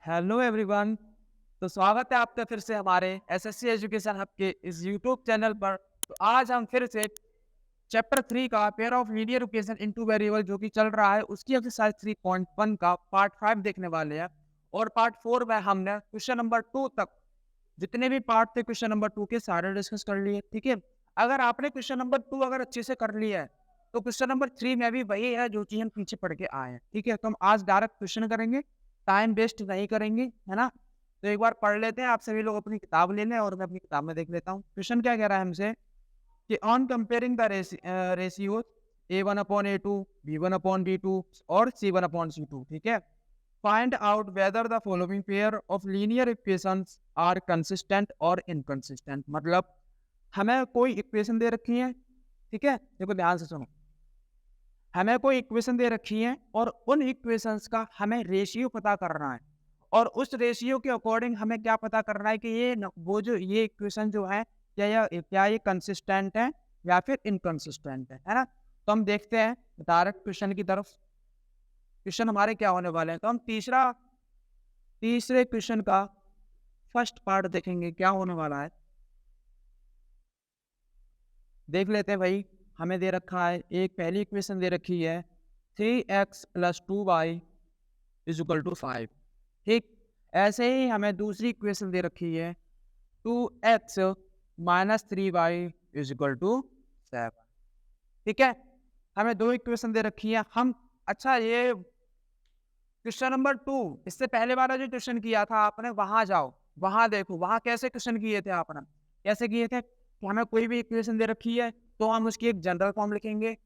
Hello everyone. तो स्वागत है आपका फिर से हमारे एसएससी एजुकेशन हब के इस यूट्यूब चैनल पर। तो आज हम फिर से चैप्टर 3 का pair of linear equation into variable जो कि चल रहा है उसकी एक्सरसाइज 3.1 का पार्ट 5 देखने वाले हैं। और पार्ट 4 में हमने क्वेश्चन नंबर 2 तक जितने भी पार्ट थे क्वेश्चन नंबर 2 के सारे डिस्कस कर लिए। ठीक है, अगर आपने क्वेश्चन नंबर 2 अगर अच्छे से कर लिया है तो क्वेश्चन नंबर 3 में भी वही है जो चीज हम पीछे पढ़ के आए हैं। ठीक है, तो हम आज डायरेक्ट क्वेश्चन करेंगे, टाइम वेस्ट नहीं करेंगे, है ना। तो एक बार पढ़ लेते हैं, आप सभी लोग अपनी किताब ले लें और मैं अपनी किताब में देख लेता हूँ क्वेश्चन क्या कह रहा है हमसे कि on comparing the ratio A1/A2, B1/B2 और C1/C2। ठीक है, find out whether the following pair of linear equations are consistent और इनकंसिस्टेंट। मतलब हमें कोई इक्वेशन दे रखी है, ठीक है, देखो ध्यान से सुनो। हमें कोई इक्वेशन दे रखी है और उन इक्वेशंस का हमें रेशियो पता करना है और उस रेशियो के अकॉर्डिंग हमें क्या पता करना है कि वो जो ये इक्वेशन जो है क्या ये कंसिस्टेंट है या फिर इनकंसिस्टेंट है ना। तो हम देखते हैं डायरेक्ट क्वेश्चन की तरफ। क्वेश्चन हमारे क्या होने वाले हैं, तो हम तीसरे क्वेश्चन का फर्स्ट पार्ट देखेंगे क्या होने वाला है। देख लेते हैं भाई। हमें दे रखा है एक पहली इक्वेशन दे रखी है 3x + 2y = 5। ठीक, ऐसे ही हमें दूसरी इक्वेशन दे रखी है 2x - 3y = 7। ठीक है, हमें दो इक्वेशन दे रखी है। हम अच्छा ये क्वेश्चन नंबर 2 इससे पहले वाला जो क्वेश्चन किया था आपने वहां जाओ, वहां देखो वहां कैसे क्वेश्चन किए थे आपने। कैसे किए थे कि हमें कोई भी इक्वेशन दे रखी है तो हम उसकी एक जनरल फॉर्म लिखेंगे।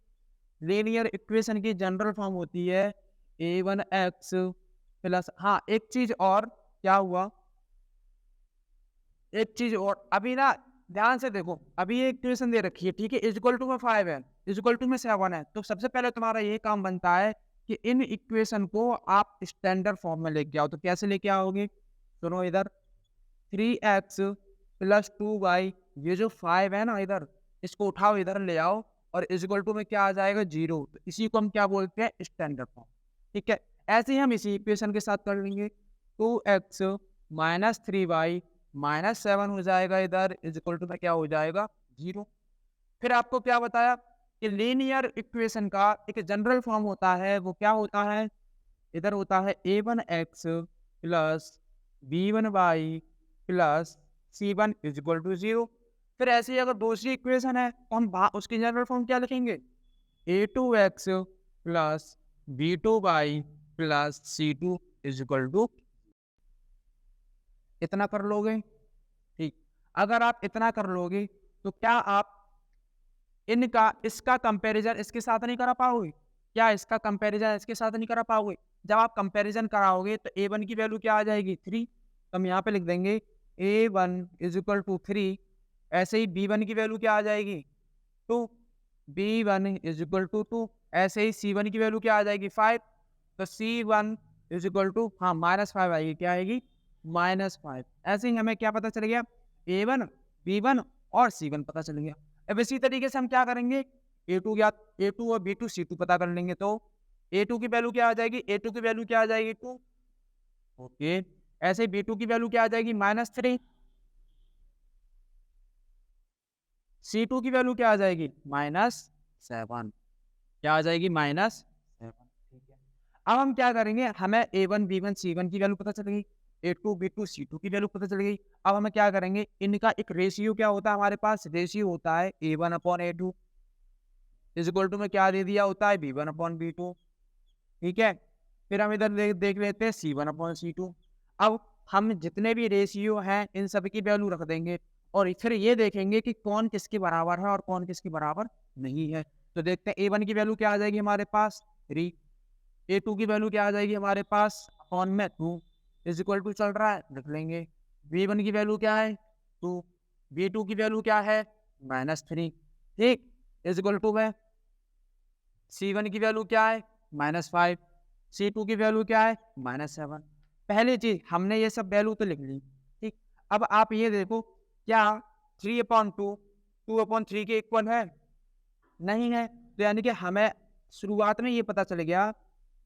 लीनियर इक्वेशन की जनरल फॉर्म होती है A1x प्लस, हाँ एक चीज और क्या हुआ, एक चीज और अभी ना ध्यान से देखो। अभी ये इक्वेशन दे रखी है, ठीक है, इक्वल टू में 5 है, इक्वल टू में 7 है। तो सबसे पहले तुम्हारा ये काम बनता है कि इन इक्वेशन को आप स्टैंडर्ड फॉर्म में लेके आओ। तो कैसे लेके आओगे, सुनो इधर 3x + 2y, ये जो 5 है ना इधर, इसको उठाओ इधर ले आओ और इक्वल टू में क्या आ जाएगा 0। तो इसी को हम क्या बोलते हैं, स्टैंडर्ड फॉर्म। ठीक है, ऐसे ही हम इसी इक्वेशन के साथ कर लेंगे 2x - 3y - 7 हो जाएगा इधर, इक्वल टू में क्या हो जाएगा 0। फिर आपको क्या बताया कि लीनियर इक्वेशन का एक जनरल फॉर्म होता है, वो क्या होता है, इधर होता है A1x + B1y + C1 = 0। फिर ऐसे ही अगर दूसरी इक्वेशन है तो हम उसकी जनरल फॉर्म क्या लिखेंगे, A2x + B2y + C2 = इतना कर लोगे। ठीक, अगर आप इतना कर लोगे तो क्या आप इसका कंपैरिजन इसके साथ नहीं करा पाओगे, क्या इसका कंपैरिजन इसके साथ नहीं करा पाओगे। जब आप कंपैरिजन कराओगे तो A1 की वैल्यू क्या आ जाएगी 3, तो हम यहाँ पे लिख देंगे A1 = 3। ऐसे ही B1 की वैल्यू क्या आ जाएगी 2, B1 = 2। ऐसे ही C1 की वैल्यू क्या आ जाएगी 5, तो C1 = हाँ -5 आएगी, क्या आएगी -5। ऐसे ही हमें क्या पता चल गया, A1 B1 और C1 पता चल गया। अब इसी तरीके से हम क्या करेंगे, A2 और B2 C2 पता कर लेंगे। तो A2 की वैल्यू क्या आ जाएगी, A2 की वैल्यू क्या आ जाएगी 2। ओके, ऐसे ही B2 की वैल्यू क्या आ जाएगी -3, C2 की वैल्यू क्या आ जाएगी -7, क्या आ जाएगी -7। ठीक है, अब हम क्या करेंगे, हमें A1 B1 C1 की वैल्यू पता चल गई, A2 B2 C2 की वैल्यू पता चल गई। अब हमें क्या करेंगे, इनका एक रेशियो क्या होता है, हमारे पास रेशियो होता है A1/A2 इक्वल टू में क्या दे दिया होता है B1/B2। ठीक है, फिर हम इधर देख लेते हैं C1/C2। अब हम जितने भी रेशियो हैं इन सभी की वैल्यू रख देंगे और फिर ये देखेंगे कि कौन किसके बराबर है और कौन किसके बराबर नहीं है। तो देखते हैं A1 की वैल्यू क्या आ जाएगी हमारे पास 3, A2 की वैल्यू क्या आ जाएगी हमारे पास अपॉन में 2 इक्वल टू चल रहा है, रख लेंगे। B1 की वैल्यू क्या है 2, B2 की वैल्यू क्या है -3। ठीक, इक्वल टू में C1 की वैल्यू क्या है -5, C2 की वैल्यू क्या है -7। पहली चीज हमने ये सब वैल्यू तो लिख ली। ठीक, अब आप ये देखो क्या 3/2 2/3 के इक्वल है, नहीं है। तो यानी कि हमें शुरुआत में ये पता चल गया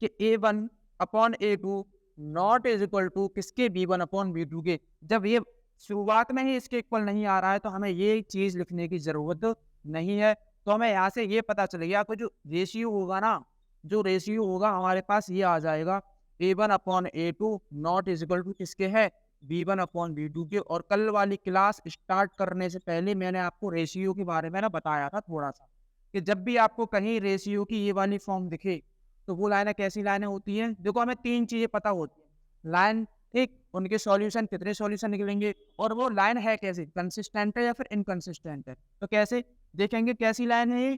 कि A1/A2 not is equal to किसके, b1/b2 के। जब ये शुरुआत में ही इसके इक्वल नहीं आ रहा है तो हमें ये चीज लिखने की जरूरत नहीं है। तो हमें यहाँ से ये पता चल गया कि जो रेशियो होगा ना, जो रेशियो होगा हमारे पास ये आ जाएगा a1/a2 not is equal to किसके है, b1/b2 के। और कल वाली क्लास स्टार्ट करने से पहले मैंने आपको रेशियो के बारे में ना बताया था थोड़ा सा, कि जब भी आपको कहीं रेशियो की ये वाली फॉर्म दिखे तो वो लाइनें कैसी लाइनें होती हैं। देखो हमें तीन चीजें पता होती हैं, लाइन, ठीक, उनके सॉल्यूशन, कितने सॉल्यूशन निकलेंगे, और वो लाइन है कैसे, कंसिस्टेंट है या फिर इनकंसिस्टेंट है। तो कैसे देखेंगे, कैसी लाइन है ये,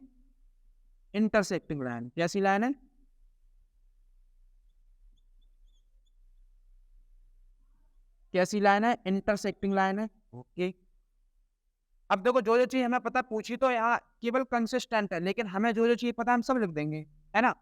इंटरसेक्टिंग लाइन। कैसी लाइन है, कैसी लाइन है, इंटरसेक्टिंग लाइन है। ओके, अब देखो जो जो चीज हमें पता पूछी तो यहाँ केवल कंसिस्टेंट है, लेकिन हमें जो जो चीज पता हम सब लिख देंगे, है ना,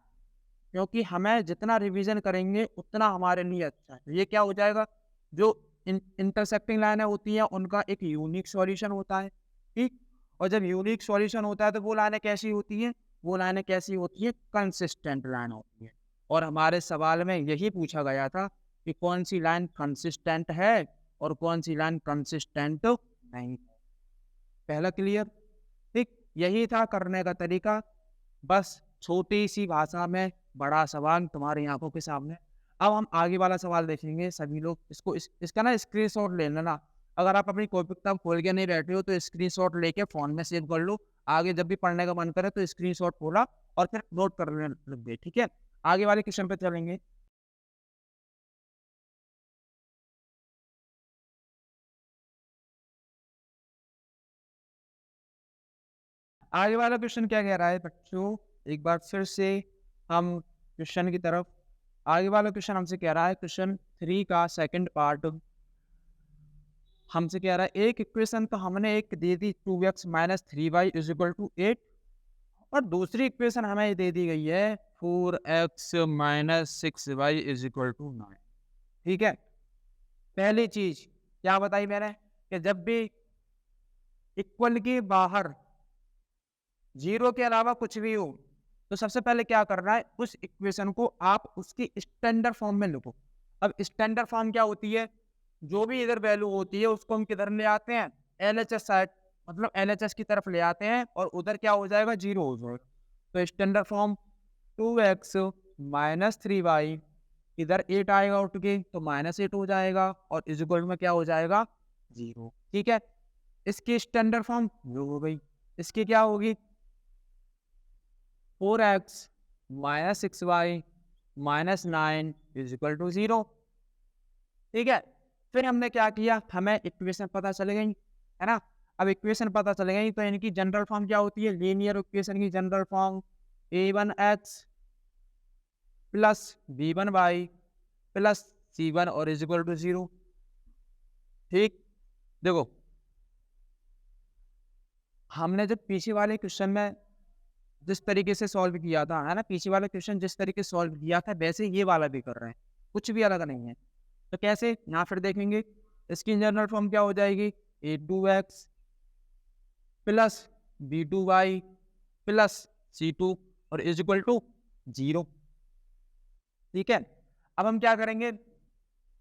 क्योंकि हमें जितना रिवीजन करेंगे उतना हमारे लिए अच्छा है। ये क्या हो जाएगा, जो इंटरसेक्टिंग लाइनें होती हैं उनका एक यूनिक सॉल्यूशन होता है, ठीक। और जब यूनिक सॉल्यूशन होता है तो वो लाइनें कैसी होती हैं, वो लाइनें कैसी होती है, कंसिस्टेंट लाइन होती है। और हमारे सवाल में यही पूछा गया था कि कौन सी लाइन कंसिस्टेंट है और कौन सी लाइन कंसिस्टेंट नहीं। पहला क्लियर, ठीक, यही था करने का तरीका। बस छोटी सी भाषा में बड़ा सवाल तुम्हारी आंखों के सामने। अब हम आगे वाला सवाल देखेंगे। सभी लोग इसका ना स्क्रीनशॉट ले लेना। अगर आप अपनी कॉपी किताब खोल के नहीं बैठे हो तो स्क्रीनशॉट लेके फोन में सेव कर लो। आगे जब भी पढ़ने का मन करे तो स्क्रीनशॉट खोला और फिर नोट कर लग गए, ठीक है। आगे वाले क्वेश्चन पे चलेंगे। आगे वाला क्वेश्चन क्या कह रहा है बच्चों, एक बार फिर से हम क्वेश्चन की तरफ। आगे वाला क्वेश्चन हमसे कह रहा है, क्वेश्चन 3 का सेकंड पार्ट हमसे कह रहा है, एक इक्वेशन तो हमने एक दे दी 2x minus 3y is equal to 8, और दूसरी इक्वेशन हमें दे दी गई है 4x minus 6y is equal to 9, ठीक है। पहली चीज क्या बताई मैंने, कि जब भी इक्वल के बाहर जीरो के अलावा कुछ भी हो तो सबसे पहले क्या करना है, उस इक्वेशन को आप उसकी स्टैंडर्ड फॉर्म में लिखो। अब स्टैंडर्ड फॉर्म क्या होती है, जो भी इधर वैल्यू होती है उसको हम किधर ले आते हैं, LHS साइड, मतलब LHS की तरफ ले आते हैं और उधर क्या हो जाएगा, जीरो हो जाएगा। तो standard form 2x minus 3y, इधर 8 आएगा उठ के तो -8 हो जाएगा और इज इक्वल में क्या हो जाएगा, 0, ठीक है। इसकी स्टैंडर्ड फॉर्म जो हो गई, इसकी क्या होगी, 4x minus 6y minus 9 is equal to 0, ठीक है। फिर हमने क्या किया, हमें इक्वेशन पता चल गई, है ना। अब इक्वेशन पता चल गई तो इनकी जनरल फॉर्म क्या होती है, लीनियर इक्वेशन की general form a1x plus b1y plus c1 और इज इक्वल टू 0, ठीक। देखो हमने जब पीछे वाले क्वेश्चन में जिस तरीके से सॉल्व किया था, है ना, पीछे वाला क्वेश्चन जिस तरीके से सॉल्व किया था वैसे ये वाला भी कर रहे हैं, कुछ भी अलग नहीं है। तो कैसे, यहाँ फिर देखेंगे। इसकी जनरल फॉर्म क्या हो जाएगी, a2x plus b2y plus c2 और इज इक्वल टू 0, ठीक है। अब हम क्या करेंगे,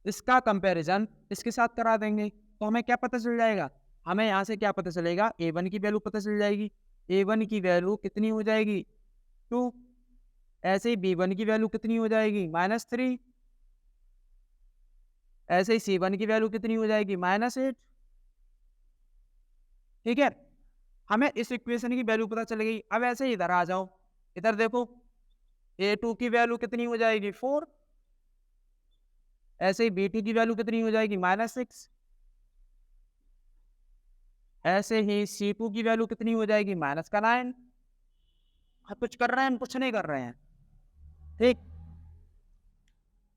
इसका कंपैरिजन इसके साथ करा देंगे तो हमें क्या पता चल जाएगा, हमें यहाँ से क्या पता चलेगा, a1 की वैल्यू पता चल जाएगी। a1 की वैल्यू कितनी हो जाएगी, 2। ऐसे ही b1 की वैल्यू कितनी हो जाएगी, -3। ऐसे ही c1 की वैल्यू कितनी हो जाएगी, -8, ठीक है। हमें इस इक्वेशन की वैल्यू पता चल गई। अब ऐसे ही इधर आ जाओ, इधर देखो a2 की वैल्यू कितनी हो जाएगी, 4। ऐसे ही b2 की वैल्यू कितनी हो जाएगी, -6। ऐसे ही c2 की वैल्यू कितनी हो जाएगी, -9। कुछ कर रहे हैं, कुछ नहीं कर रहे हैं, ठीक।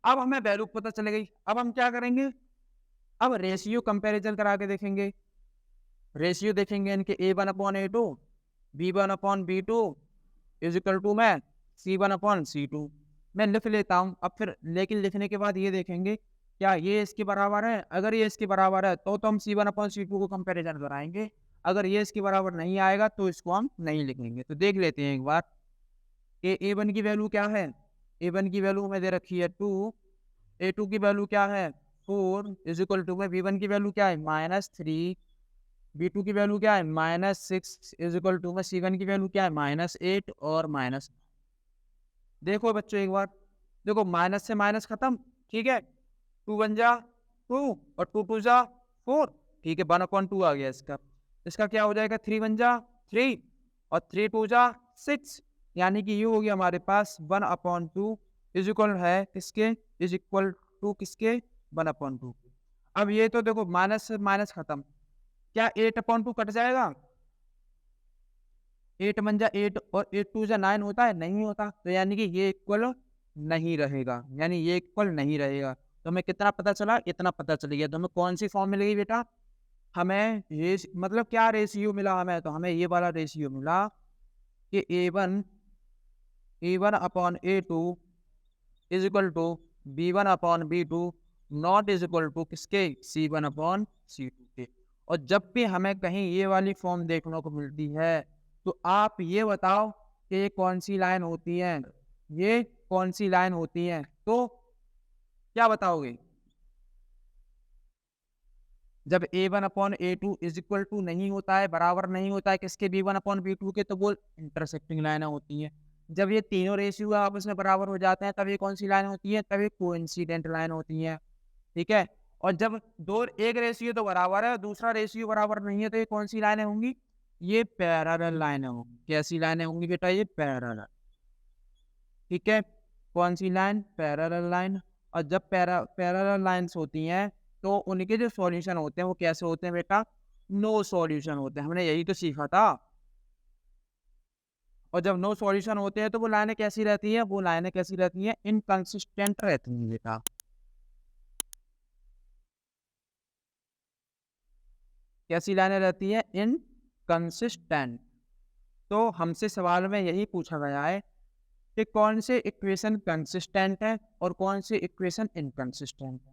अब हमें वैल्यू पता चल गई। अब हम क्या करेंगे, अब रेशियो कंपैरिजन करा के देखेंगे। रेशियो देखेंगे इनके a1/a2 b1/b2 is equal to में c1/c2। मैं लिख लेता हूँ अब फिर, लेकिन लिखने के बाद ये देखेंगे क्या ये इसके बराबर है। अगर ये इसके बराबर है तो हम c1/c2 को कंपैरिजन कराएंगे। अगर ये इसके बराबर नहीं आएगा तो इसको हम नहीं लिखेंगे। तो देख लेते हैं एक बार कि a1 की वैल्यू क्या है। a1 की वैल्यू हमें दे रखी है 2 A2 की वैल्यू क्या है 4 इज इक्वल टू में V1 की वैल्यू क्या है -3, B2 की वैल्यू क्या है -6 इज इक्वल टू में C1 की वैल्यू क्या है -8 और माइनस। देखो बच्चों एक बार, देखो माइनस से माइनस खत्म, ठीक है, 2 1 जा 2 और 2 2 जा 4, ठीक है, 1/2 आ गया इसका। इसका क्या हो जाएगा 3 1 जा 3 और 3 2 जा 6, यानी कि ये हो गया हमारे पास 1/2 इज इक्वल है किसके, इज इक्वल टू किसके 1/2। अब ये तो देखो माइनस से माइनस खत्म, क्या 8/2 कट जाएगा, 8 1 जा 8 और 8 2 जा 9 होता है, नहीं होता, तो यानी कि ये इक्वल नहीं रहेगा, यानी ये इक्वल नहीं रहेगा। तो हमें कितना पता चला, इतना पता चल गया। तो हमें कौन सी फॉर्म मिल गई बेटा, हमें मतलब क्या रेशियो मिला हमें, तो हमें ये वाला रेशियो मिला कि A1/A2 is equal to B1/B2 not is equal to किसके C1/C2 के। और जब भी हमें कहीं ये वाली फॉर्म देखने को मिलती है तो आप ये बताओ कि ये कौन सी लाइन होती है, ये कौन सी लाइन होती है, तो क्या बताओगे। जब A1/A2 इज इक्वल टू नहीं होता है, बराबर नहीं होता है किसके B1/B2 के, तो वो इंटरसेक्टिंग लाइनें होती हैं। जब ये तीनों रेशियो आपस में बराबर हो जाते हैं तब ये कौन सी लाइन होती है, तब ये कोइंसिडेंट लाइन होती है, ठीक है। और जब दो एक रेशियो तो बराबर है, दूसरा रेशियो बराबर नहीं है, तो ये कौन सी लाइनें होंगी, ये पैरेलल लाइनें होंगी। कैसी लाइनें होंगी बेटा, ये पैरेलल, ठीक है। कौन सी लाइन, पैरेलल लाइन। और जब पैरेलल लाइन्स होती हैं तो उनके जो सॉल्यूशन होते हैं वो कैसे होते हैं बेटा, नो सॉल्यूशन होते हैं, हमने यही तो सीखा था। और जब नो सॉल्यूशन होते हैं तो वो लाइनें कैसी रहती हैं, वो लाइनें कैसी रहती हैं, इनकंसिस्टेंट रहती हैं बेटा। कैसी लाइनें रहती हैं, इनकंसिस्टेंट। तो हमसे सवाल में यही पूछा गया है कि कौन से इक्वेशन कंसिस्टेंट है और कौन से इक्वेशन इनकंसिस्टेंट है।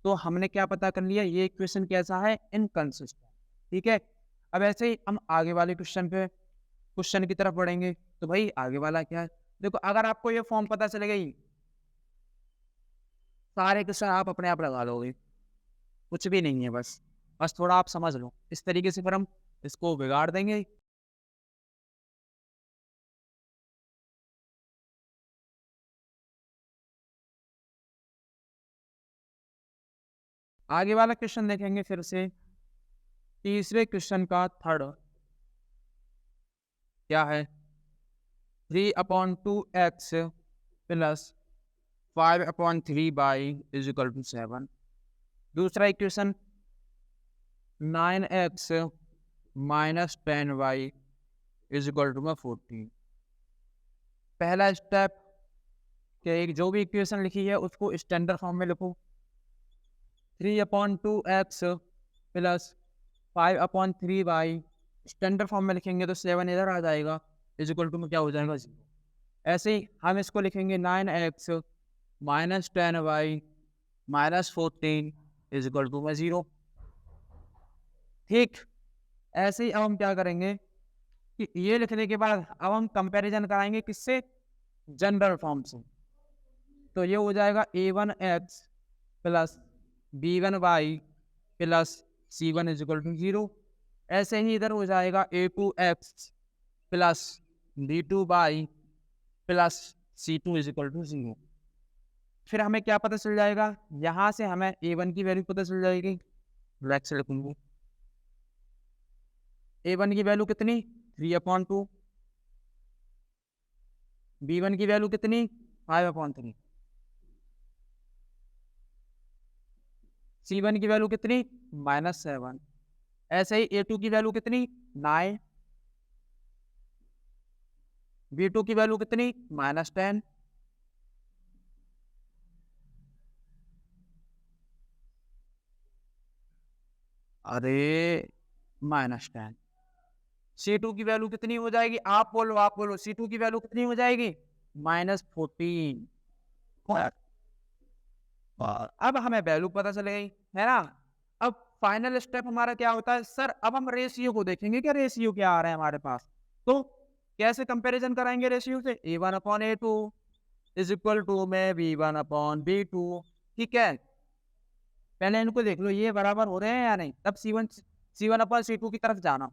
तो हमने क्या पता कर लिया, ये इक्वेशन कैसा है, इनकंसिस्टेंट, ठीक है। अब ऐसे ही हम आगे वाले क्वेश्चन की तरफ बढ़ेंगे। तो भाई आगे वाला क्या है, देखो अगर आपको ये फॉर्म पता चल गई, सारे क्वेश्चन आप अपने आप लगा लोगे, कुछ भी नहीं है, बस बस थोड़ा आप समझ लो, इस तरीके से फिर हम इसको बिगाड़ देंगे। आगे वाला क्वेश्चन देखेंगे फिर से, तीसरे क्वेश्चन का थर्ड क्या है, 3/2x plus 5/3 is equal to 7। दूसरा equation 9x minus 10y is equal to में 14। पहला स्टेप कि एक जो भी इक्वेशन लिखी है उसको स्टैंडर्ड फॉर्म में लिखो, 3/2x plus 5/3y standard form में लिखेंगे तो 7 इधर आ जाएगा, इज इक्वल टू में क्या हो जाएगा 0। ऐसे ही हम इसको लिखेंगे 9x minus 10y minus 14 is equal to में 0, ठीक। ऐसे ही अब हम क्या करेंगे कि ये लिखने के बाद अब हम कंपैरिजन कराएंगे किससे, जनरल फॉर्म से। तो ये हो जाएगा A1x plus B1y plus C1 is equal to 0। ऐसे ही इधर हो जाएगा A2x plus B2y plus C2 is equal to 0। फिर हमें क्या पता चल जाएगा, यहाँ से हमें A1 की वैल्यू पता चल जाएगी, ब्लैक से लिखूंगी, A1 की वैल्यू कितनी 3/2, B1 की वैल्यू कितनी 5/3, C1 की वैल्यू कितनी -7। ऐसे ही A2 की वैल्यू कितनी 9, B2 की वैल्यू कितनी -10, अरे -10। C2 की वैल्यू कितनी हो जाएगी, आप बोलो C2 की वैल्यू कितनी हो जाएगी -14। अब हमें वैल्यू पता चल गई है ना। अब फाइनल स्टेप हमारा क्या होता है, सर अब हम रेशियो को देखेंगे, क्या रेशियो क्या आ रहा है हमारे पास। तो कैसे कंपैरिजन कराएंगे रेशियो से, A1/A2 इज इक्वल टू में B1/B2 ठीक है, पहले इनको देख लो ये बराबर हो रहे हैं या नहीं, तब C1 अपॉन C2 की तरफ जाना।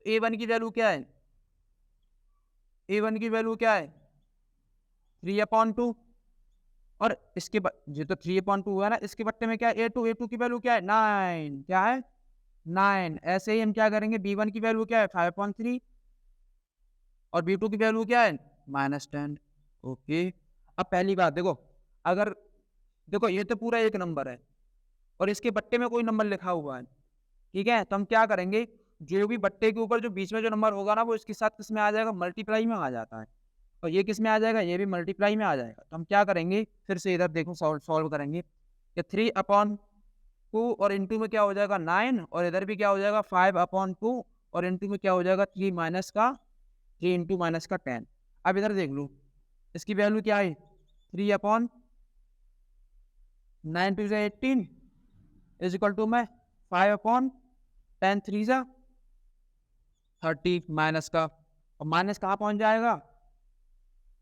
A1 की वैल्यू क्या है, A1 की वैल्यू क्या है 3/2, और इसके ये तो 3/2 हुआ ना, इसके बट्टे में क्या है A2 की वैल्यू क्या है 9, क्या है 9। ऐसे ही हम क्या करेंगे, B1 की वैल्यू क्या है 5/3 और B2 की वैल्यू क्या है -10। ओके, अब पहली बात देखो, अगर देखो ये तो पूरा एक नंबर है और इसके बट्टे में कोई नंबर लिखा हुआ है, ठीक है, तो हम क्या करेंगे, जो भी बट्टे के ऊपर जो बीच में जो नंबर होगा ना, वो इसके साथ किस में आ जाएगा, मल्टीप्लाई में आ जाता है, और ये किस में आ जाएगा, ये भी मल्टीप्लाई में आ जाएगा। तो हम क्या करेंगे, फिर से इधर देखो सॉल्व करेंगे कि 3/2 और इंटू में क्या हो जाएगा 9, और इधर भी क्या हो जाएगा 5/2 और इंटू में क्या हो जाएगा 3 इंटू माइनस का 10। अब इधर देख लो, इसकी वैल्यू क्या है 3/9 टू 18 इज इक्वल टू में 5/10 3 30 माइनस का, और माइनस कहाँ पहुंच जाएगा,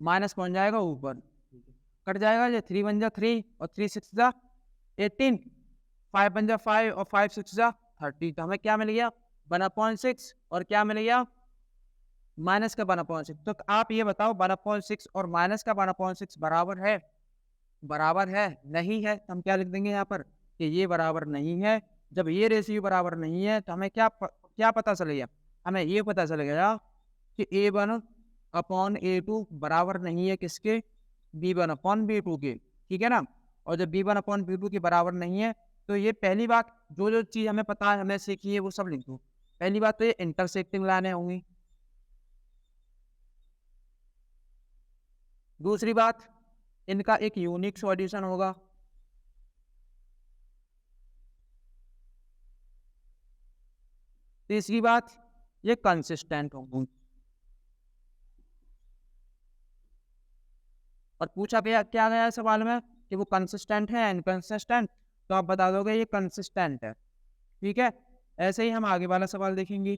माइनस पहुंच जाएगा ऊपर, कट जाएगा ये 3 1 3 और 3 6 18, 5 1 5 और 5 6 30। तो हमें क्या मिल गया 1/6 और क्या मिल गया माइनस का 1/6। तो आप ये बताओ 1/6 और माइनस का 1/6 बराबर है, बराबर है नहीं है, तो हम क्या लिख देंगे यहाँ पर कि ये बराबर नहीं है। जब ये रेशियो बराबर नहीं है तो हमें क्या पता चलेगा, हमें ये पता चलेगा कि A1/A2 बराबर नहीं है किसके, B1/B2 के, ठीक है ना। और जब B1/B2 के बराबर नहीं है तो ये पहली बात, जो चीज़ हमें पता है हमें सीखी है वो सब लिख दो। पहली बात तो ये इंटरसेक्टिंग लाइनें होंगी, दूसरी बात इनका एक यूनिक सॉल्यूशन होगा, तीसरी बात ये कंसिस्टेंट होंगी। और पूछा गया क्या गया सवाल में कि वो कंसिस्टेंट है इनकंसिस्टेंट, तो आप बता दोगे ये कंसिस्टेंट है, ठीक है। ऐसे ही हम आगे वाला सवाल देखेंगे।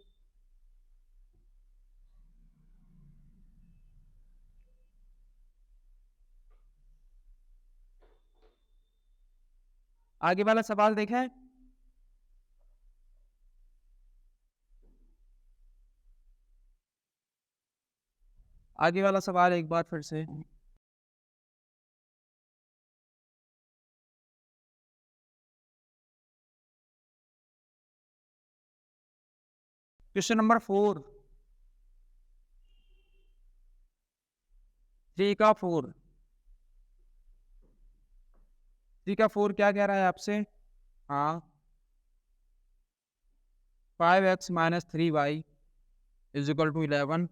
आगे वाला सवाल देखें, आगे वाला सवाल एक बार फिर से, क्वेश्चन नंबर 4 3 का 4, 3 का 4 क्या कह रहा है आपसे, हाँ 5x - 3y is equal to 11,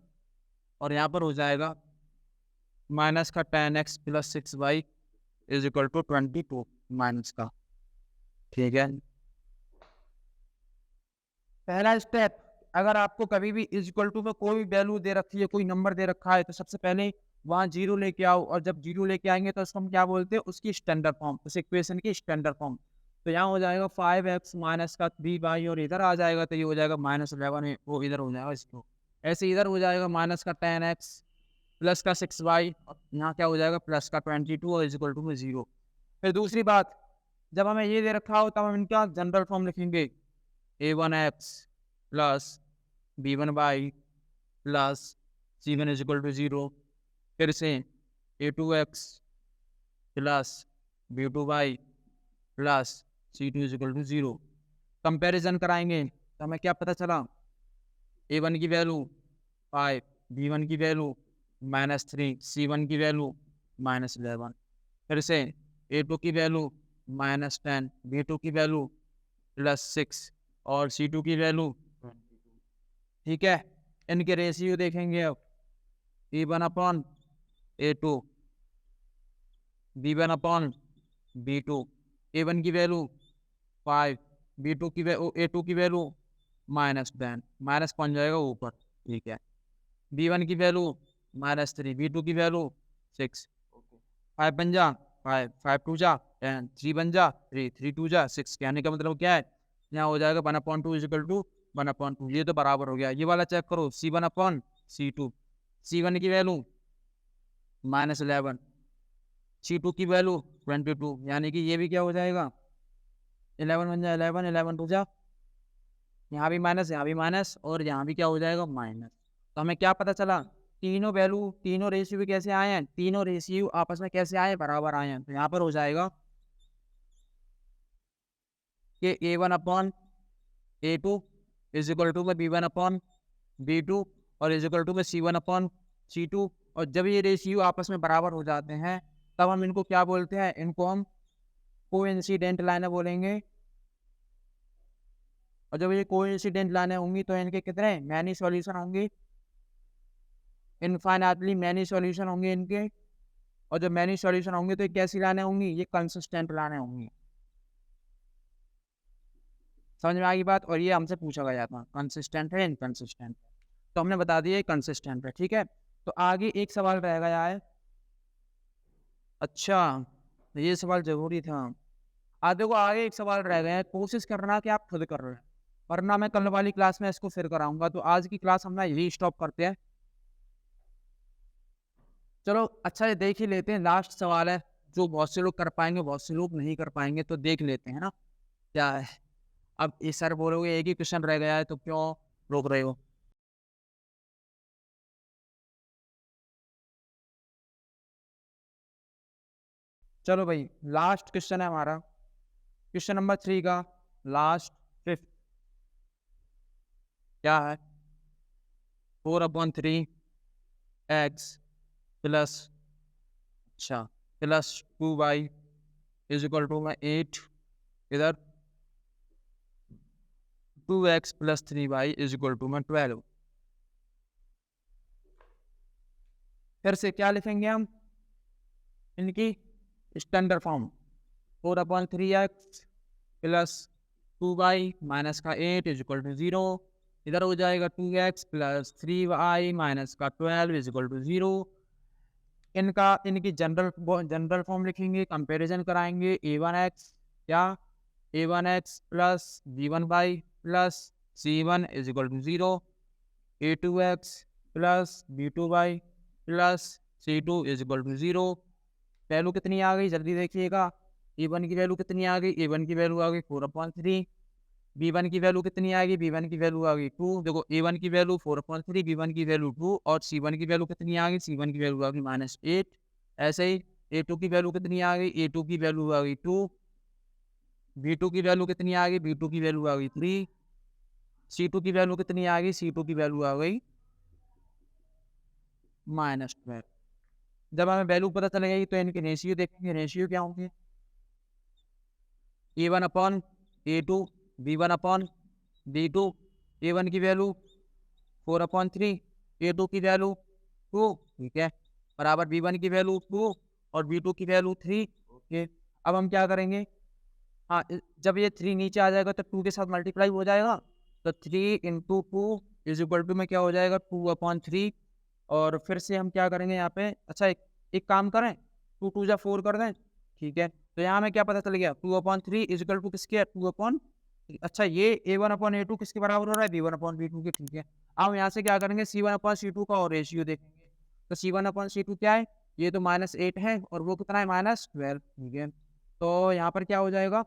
और यहाँ पर हो जाएगा माइनस का 10x + 6y is equal to 22 minus का, ठीक है। पहला स्टेप, अगर आपको कभी भी इज इक्वल टू में कोई भी वैल्यू दे रखी है, कोई नंबर दे रखा है, तो सबसे पहले वहाँ जीरो लेके आओ, और जब जीरो लेके आएंगे तो उसको हम क्या बोलते हैं, उसकी स्टैंडर्ड फॉर्म, उस इक्वेशन की स्टैंडर्ड फॉर्म। तो यहाँ हो जाएगा 5x माइनस का 3y, और इधर आ जाएगा तो ये हो जाएगा -11, वो इधर हो जाएगा इसको, ऐसे इधर हो जाएगा माइनस का 10x प्लस का 6y, और यहाँ क्या हो जाएगा प्लस का 22 और इज इक्वल टू में 0। फिर दूसरी बात, जब हमें ये दे रखा हो तब हम इनका जनरल फॉर्म लिखेंगे, A1x plus B1y plus C1 is equal to 0, फिर से A2x plus B2y plus C2 is equal to 0। Comparison कराएंगे तो हमें क्या पता चला, A1 की वैल्यू 5, B1 की वैल्यू -3, C1 की वैल्यू -11, फिर से A2 की वैल्यू -10, B2 की वैल्यू +6 और C2 की वैल्यू, ठीक है। इनके रेशियो देखेंगे अब, A1/A2, B1/B2, A1 की वैल्यू 5, B2 की वैल्यू A2 की वैल्यू -10, माइनस पहुंच जाएगा ऊपर, ठीक है। B1 की वैल्यू -3, B2 की वैल्यू 6, 5 बन जा 5, 5 2 जा 10, 3 बन जा 3, 3 2 जा 6, कहने का मतलब क्या है, यहाँ हो जाएगा 1/2 इज इक्वल टू 1/2, ये तो बराबर हो गया। ये वाला चेक करो, C1/C2, C1 की वैल्यू -11, C2 की वैल्यू 22, यानी कि ये भी क्या हो जाएगा 11 बन जाए 11, 11 टू जा यहाँ भी माइनस, यहाँ भी माइनस, और यहाँ भी क्या हो जाएगा माइनस। तो हमें क्या पता चला, तीनों वैल्यू, तीनों रेशियो भी कैसे आए हैं, तीनों रेशियो आपस में कैसे आए हैं, बराबर आए हैं। तो यहाँ पर हो जाएगा कि A1/A2 इज इक्वल टू में B1/B2 और इज इक्वल टू में C1/C2। और जब ये रेशियो आपस में बराबर हो जाते हैं तब हम इनको क्या बोलते हैं, इनको हम कोइंसिडेंट लाइनें बोलेंगे। और जब ये कोइंसिडेंट लाइनें होंगी तो इनके कितने मैनी सॉल्यूशन होंगे, इनफाइनाइटली मैनी सॉल्यूशन होंगे इनके। और जब मैनी सॉल्यूशन होंगे तो ये कैसी लाइनें होंगी, ये कंसिस्टेंट लाइनें होंगी। समझ में आ गई बात। और ये हमसे पूछा गया था कंसिस्टेंट है इनकंसिस्टेंट, तो हमने बता दिया कंसिस्टेंट है। ठीक है, तो आगे एक सवाल रह गया है। अच्छा, ये सवाल जरूरी था। आज देखो आगे एक सवाल रह गया है, कोशिश करना कि आप खुद कर रहे हैं, वरना मैं कल वाली क्लास में इसको फिर कराऊंगा। तो आज की क्लास हम यही स्टॉप करते हैं। चलो अच्छा, ये देख ही लेते हैं, लास्ट सवाल है जो बहुत से लोग कर पाएंगे, बहुत से लोग नहीं कर पाएंगे, तो देख लेते हैं ना क्या है। अब ये सर बोलोगे एक ही क्वेश्चन रह गया है तो क्यों रोक रहे हो। चलो भाई, लास्ट क्वेश्चन है हमारा, क्वेश्चन नंबर 3 का लास्ट 5th क्या है, 4/3 x प्लस, अच्छा, plus 2y is equal to में 8, इधर 2x plus 3y is equal to में 12। फिर से क्या लिखेंगे हम, इनकी standard form, 4/3x plus 2y minus का 8 इज इक्वल टू 0। इधर हो जाएगा 2x प्लस 3y माइनस का 12 इज इक्वल टू 0। इनकी जनरल फॉर्म लिखेंगे, कंपैरिजन कराएंगे। a1x क्या, a1x plus b1y plus c1 is equal to 0, a2x plus b2y plus c2 is equal to 0। Value कितनी आ गई जल्दी देखिएगा, a1 की वैल्यू कितनी आ गई, a1 की वैल्यू आ गई 4/3, b1 की वैल्यू कितनी आ गई, b1 की वैल्यू आ गई 2। देखो a1 की वैल्यू 4/3, b1 की वैल्यू 2, और c1 की वैल्यू कितनी आ गई, c1 की वैल्यू आ गई -8। ऐसे ही a2 की वैल्यू कितनी आ गई, a2 की वैल्यू आ गई 2, b2 की वैल्यू कितनी आ गई, b2 की वैल्यू आ गई 3, c2 की वैल्यू कितनी आ गई, c2 की वैल्यू आ गई -12। जब हमें वैल्यू पता चलेगी तो इनके रेशियो देखेंगे, रेशियो क्या होंगे, a1/a2, b1/b2, a1 की वैल्यू 4/3, a2 की वैल्यू 2, ठीक है, बराबर b1 की वैल्यू 2 और b2 की वैल्यू 3। ओके, अब हम क्या करेंगे, हाँ, जब ये 3 नीचे आ जाएगा तो 2 के साथ मल्टीप्लाई हो जाएगा, तो 3 इंटू 2 इज इक्वल टू में क्या हो जाएगा 2/3। और फिर से हम क्या करेंगे यहाँ पे, अच्छा एक काम करें, 2 2 जा 4 कर दें, ठीक है। तो यहाँ में क्या पता चल गया, 2/3 इज इक्वल टू किसके, 2/, अच्छा ये a1/a2 किसके बराबर हो रहा है, b1/b2 के, ठीक है। अब यहाँ से क्या करेंगे, c1/c2 का और रेशियो देखेंगे। तो c1/c2 क्या है, ये तो -8 है और वो कितना है -12, ठीक है। तो यहाँ पर क्या हो जाएगा,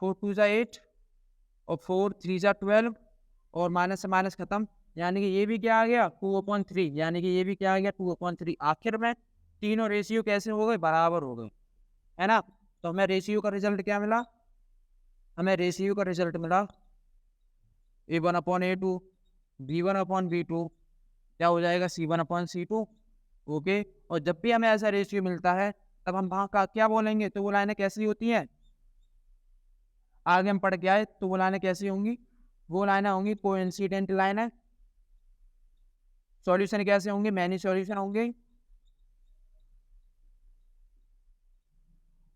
4 2 जा 8 और 4 3 जा 12 और माइनस से माइनस खत्म, यानी कि ये भी क्या आ गया 2/3, यानी कि ये भी क्या आ गया 2/3। आखिर में तीनों रेशियो कैसे हो गए, बराबर हो गए, है ना। तो हमें रेशियो का रिजल्ट क्या मिला, हमें रेशियो का रिजल्ट मिला a1/a2, b1/b2 क्या हो जाएगा c1/c2। ओके, और जब भी हमें ऐसा रेशियो मिलता है तब हम वहाँ का क्या बोलेंगे, तो वो लाइनें कैसी होती हैं, आगे हम पढ़ के आए, तो वो लाइनें कैसी होंगी, वो लाइनें होंगी कोइंसिडेंट लाइन है। सॉल्यूशन कैसे होंगे, मैनी सॉल्यूशन होंगे।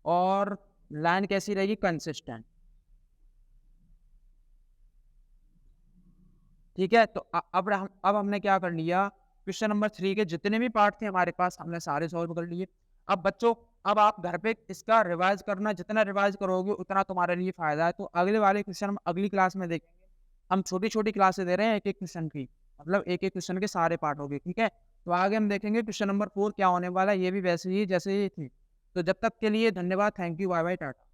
और लाइन कैसी रहेगी, कंसिस्टेंट, ठीक है। तो अब हमने क्या कर लिया, क्वेश्चन नंबर 3 के जितने भी पार्ट थे हमारे पास हमने सारे सॉल्व कर लिए। अब बच्चों, अब आप घर पे इसका रिवाइज करना, जितना रिवाइज करोगे उतना तुम्हारे लिए फायदा है। तो अगले वाले क्वेश्चन हम अगली क्लास में देखेंगे। हम छोटी छोटी क्लासें दे रहे हैं, एक एक क्वेश्चन की, मतलब एक एक क्वेश्चन के सारे पार्ट हो गए, ठीक है। तो आगे हम देखेंगे क्वेश्चन नंबर 4 क्या होने वाला है, ये भी वैसे ही जैसे ये थी। तो जब तक के लिए धन्यवाद, thank you, bye bye, Tata.